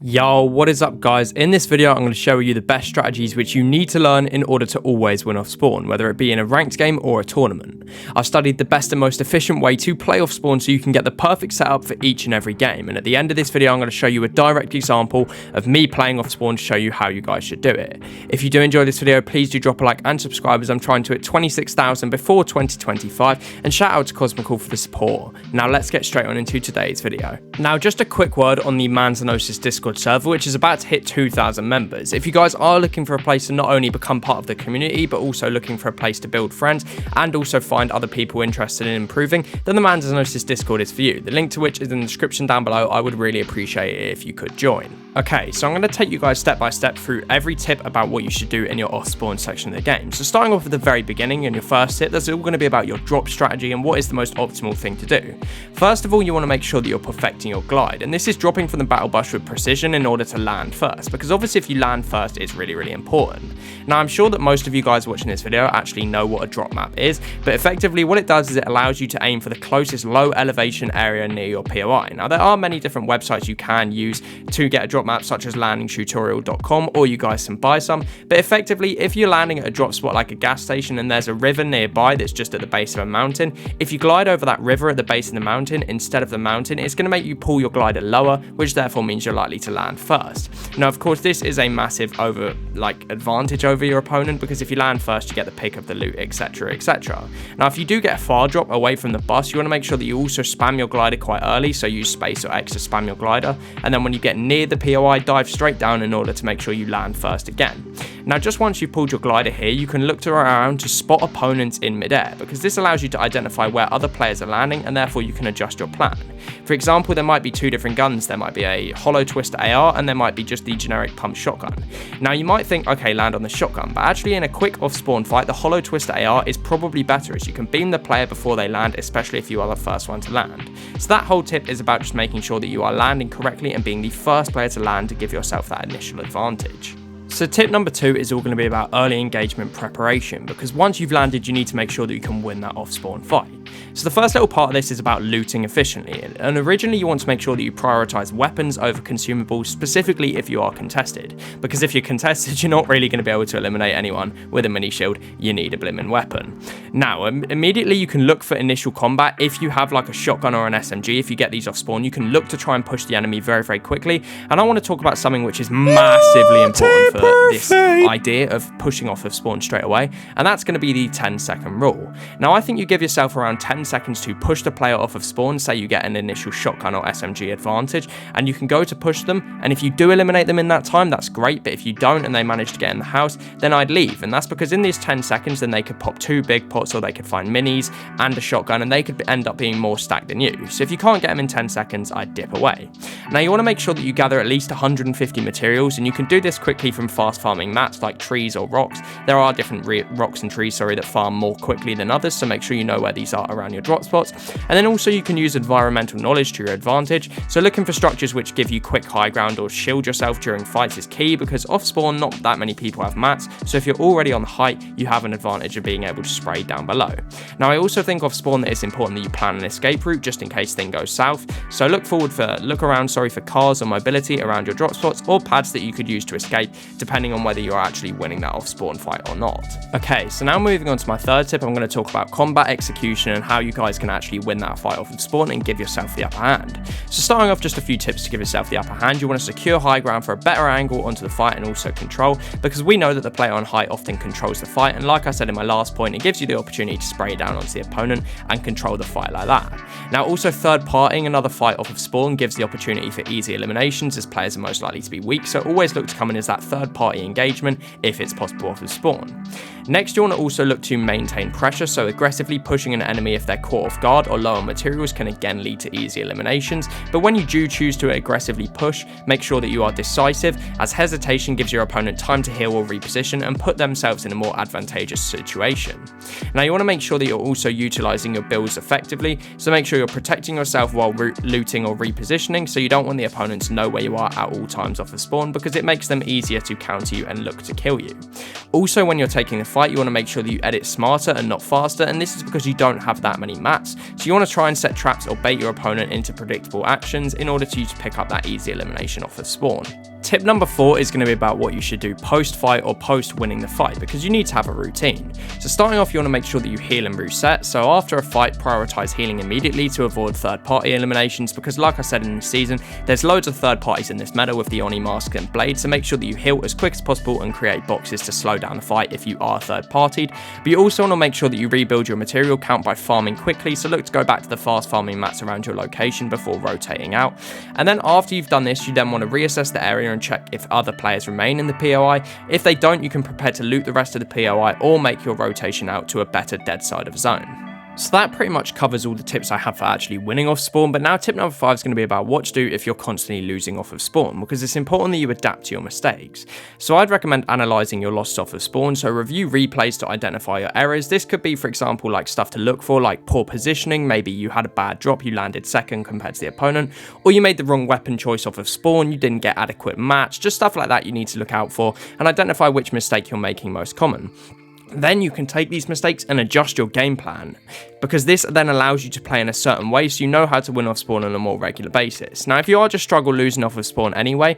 Yo, what is up guys? In this video I'm going to show you the best strategies which you need to learn in order to always win off spawn, whether it be in a ranked game or a tournament. I've studied the best and most efficient way to play off spawn so you can get the perfect setup for each and every game, and at the end of this video I'm going to show you a direct example of me playing off spawn to show you how you guys should do it. If you do enjoy this video, please do drop a like and subscribe as I'm trying to hit 26,000 before 2025, and shout out to Cosmical for the support. Now let's get straight on into today's video. Now just a quick word on the Manzanosis Discord server, which is about to hit 2,000 members. If you guys are looking for a place to not only become part of the community, but also looking for a place to build friends and also find other people interested in improving, then the Manzanosis Discord is for you. The link to which is in the description down below. I would really appreciate it if you could join. Okay, so I'm going to take you guys step by step through every tip about what you should do in your off-spawn section of the game. So starting off at the very beginning in your first tip, that's all going to be about your drop strategy and what is the most optimal thing to do. First of all, you want to make sure that you're perfecting your glide, and this is dropping from the battle bus with precision in order to land first, because obviously if you land first, it's really important. Now I'm sure that most of you guys watching this video actually know what a drop map is, but effectively what it does is it allows you to aim for the closest low elevation area near your POI. Now there are many different websites you can use to get a drop map, such as landingtutorial.com, or you guys can buy some, but effectively if you're landing at a drop spot like a gas station and there's a river nearby that's just at the base of a mountain, if you glide over that river at the base of the mountain instead of the mountain, it's going to make you pull your glider lower, which therefore means you're likely to land first. Now of course this is a massive advantage over your opponent, because if you land first you get the pick of the loot, etc. Now if you do get a far drop away from the bus, you want to make sure that you also spam your glider quite early, so use space or X to spam your glider, and then when you get near the POI, dive straight down in order to make sure you land first again. Now just once you've pulled your glider here, you can look around to spot opponents in midair, because this allows you to identify where other players are landing, and therefore you can adjust your plan. For example, there might be two different guns. There might be a hollow twister AR and there might be just the generic pump shotgun. Now you might think, okay, land on the shotgun, but actually in a quick off spawn fight, the hollow twister AR is probably better, as you can beam the player before they land, especially if you are the first one to land. So that whole tip is about just making sure that you are landing correctly and being the first player to land to give yourself that initial advantage. So tip number 2 is all going to be about early engagement preparation, because once you've landed you need to make sure that you can win that off spawn fight. So the first little part of this is about looting efficiently, and originally you want to make sure that you prioritize weapons over consumables, specifically if you are contested, because if you're contested you're not really going to be able to eliminate anyone with a mini shield. You need a blimmin' weapon. Now immediately you can look for initial combat. If you have like a shotgun or an SMG, if you get these off spawn, you can look to try and push the enemy very quickly, and I want to talk about something which is massively important for this idea of pushing off of spawn straight away, and that's going to be the 10-second rule. Now I think you give yourself around 10 seconds to push the player off of spawn. Say you get an initial shotgun or SMG advantage and you can go to push them, and if you do eliminate them in that time, that's great, but if you don't and they manage to get in the house, then I'd leave. And that's because in these 10 seconds then they could pop 2 big pots, or they could find minis and a shotgun, and they could end up being more stacked than you. So if you can't get them in 10 seconds, I'd dip away. Now you want to make sure that you gather at least 150 materials, and you can do this quickly from fast farming mats like trees or rocks. There are different rocks and trees that farm more quickly than others, so make sure you know where these are around your drop spots. And then also you can use environmental knowledge to your advantage, so looking for structures which give you quick high ground or shield yourself during fights is key, because off spawn not that many people have mats, so if you're already on the height you have an advantage of being able to spray down below. Now I also think off spawn that it's important that you plan an escape route just in case things go south, so look around for cars or mobility around your drop spots, or pads that you could use to escape, depending on whether you're actually winning that off spawn fight or not. Okay, so now moving on to my third tip, I'm going to talk about combat execution and how you guys can actually win that fight off of spawn and give yourself the upper hand. So starting off, just a few tips to give yourself the upper hand. You want to secure high ground for a better angle onto the fight, and also control, because we know that the player on height often controls the fight, and like I said in my last point, it gives you the opportunity to spray down onto the opponent and control the fight like that. Now also third partying another fight off of spawn gives the opportunity for easy eliminations, as players are most likely to be weak, so always look to come in as that third party engagement if it's possible off of spawn. Next, you want to also look to maintain pressure, so aggressively pushing an enemy if they're caught off guard or low on materials can again lead to easy eliminations, but when you do choose to aggressively push, make sure that you are decisive, as hesitation gives your opponent time to heal or reposition and put themselves in a more advantageous situation. Now you want to make sure that you're also utilizing your builds effectively, so make sure you're protecting yourself while looting or repositioning, so you don't want the opponent to know where you are at all times off the spawn, because it makes them easier to counter you and look to kill you. Also, when you're taking the fight, you want to make sure that you edit smarter and not faster, and this is because you don't have that many mats, so you want to try and set traps or bait your opponent into predictable actions in order for you to pick up that easy elimination off of spawn. Tip number 4 is going to be about what you should do post-fight or post-winning the fight, because you need to have a routine. So starting off, you want to make sure that you heal and reset, so after a fight, prioritize healing immediately to avoid third-party eliminations, because like I said in the season, there's loads of third parties in this meta with the Oni mask and blade, so make sure that you heal as quick as possible and create boxes to slow down the fight if you are third-partied. But you also want to make sure that you rebuild your material count by farming quickly, so look to go back to the fast farming mats around your location before rotating out. And then after you've done this, you then want to reassess the area and check if other players remain in the POI. If they don't, you can prepare to loot the rest of the POI or make your rotation out to a better dead side of zone. So that pretty much covers all the tips I have for actually winning off spawn, but now tip number 5 is going to be about what to do if you're constantly losing off of spawn, because it's important that you adapt to your mistakes. So I'd recommend analysing your losses off of spawn, so review replays to identify your errors. This could be, for example, like stuff to look for, like poor positioning, maybe you had a bad drop, you landed second compared to the opponent, or you made the wrong weapon choice off of spawn, you didn't get adequate match, just stuff like that you need to look out for, and identify which mistake you're making most common. Then you can take these mistakes and adjust your game plan, because this then allows you to play in a certain way so you know how to win off spawn on a more regular basis. Now, if you are just struggle losing off of spawn anyway,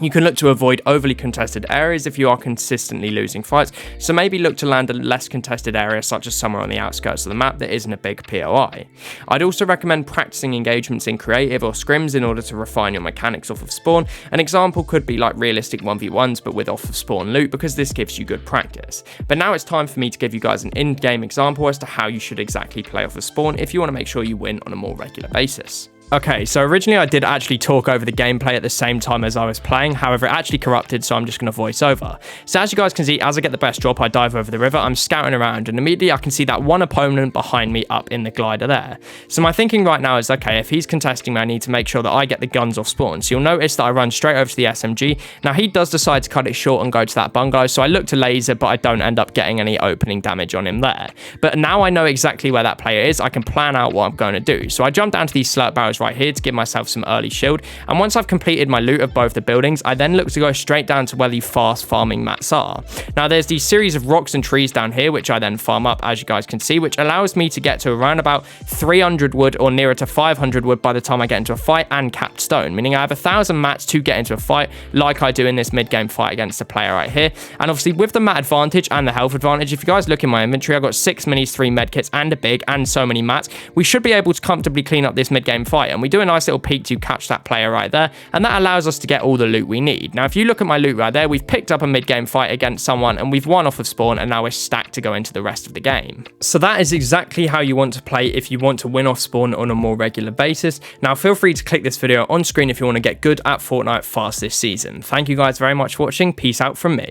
you can look to avoid overly contested areas if you are consistently losing fights, so maybe look to land a less contested area such as somewhere on the outskirts of the map that isn't a big POI. I'd also recommend practicing engagements in creative or scrims in order to refine your mechanics off of spawn. An example could be like realistic 1v1s but with off of spawn loot, because this gives you good practice. But now it's time for me to give you guys an in-game example as to how you should exactly play off of spawn if you want to make sure you win on a more regular basis. Okay, so originally I did actually talk over the gameplay at the same time as I was playing, however it actually corrupted, so I'm just going to voice over. So as you guys can see, as I get the best drop, I dive over the river, I'm scouting around, and immediately I can see that one opponent behind me up in the glider there. So my thinking right now is, okay, if he's contesting me, I need to make sure that I get the guns off spawn. So you'll notice that I run straight over to the SMG. Now he does decide to cut it short and go to that bungalow, so I look to laser, but I don't end up getting any opening damage on him there. But now I know exactly where that player is, I can plan out what I'm going to do. So I jump down to these slurp barrels right here to give myself some early shield, and once I've completed my loot of both the buildings, I then look to go straight down to where the fast farming mats are. Now there's these series of rocks and trees down here which I then farm up, as you guys can see, which allows me to get to around about 300 wood or nearer to 500 wood by the time I get into a fight, and capped stone, meaning I have 1,000 mats to get into a fight like I do in this mid-game fight against the player right here. And obviously with the mat advantage and the health advantage, if you guys look in my inventory, I've got 6 minis, 3 medkits and a big, and so many mats. We should be able to comfortably clean up this mid-game fight, and we do a nice little peek to catch that player right there, and that allows us to get all the loot we need. Now if you look at my loot right there, we've picked up a mid-game fight against someone and we've won off of spawn, and now we're stacked to go into the rest of the game. So that is exactly how you want to play if you want to win off spawn on a more regular basis. Now feel free to click this video on screen if you want to get good at Fortnite fast this season. Thank you guys very much for watching. Peace out from me.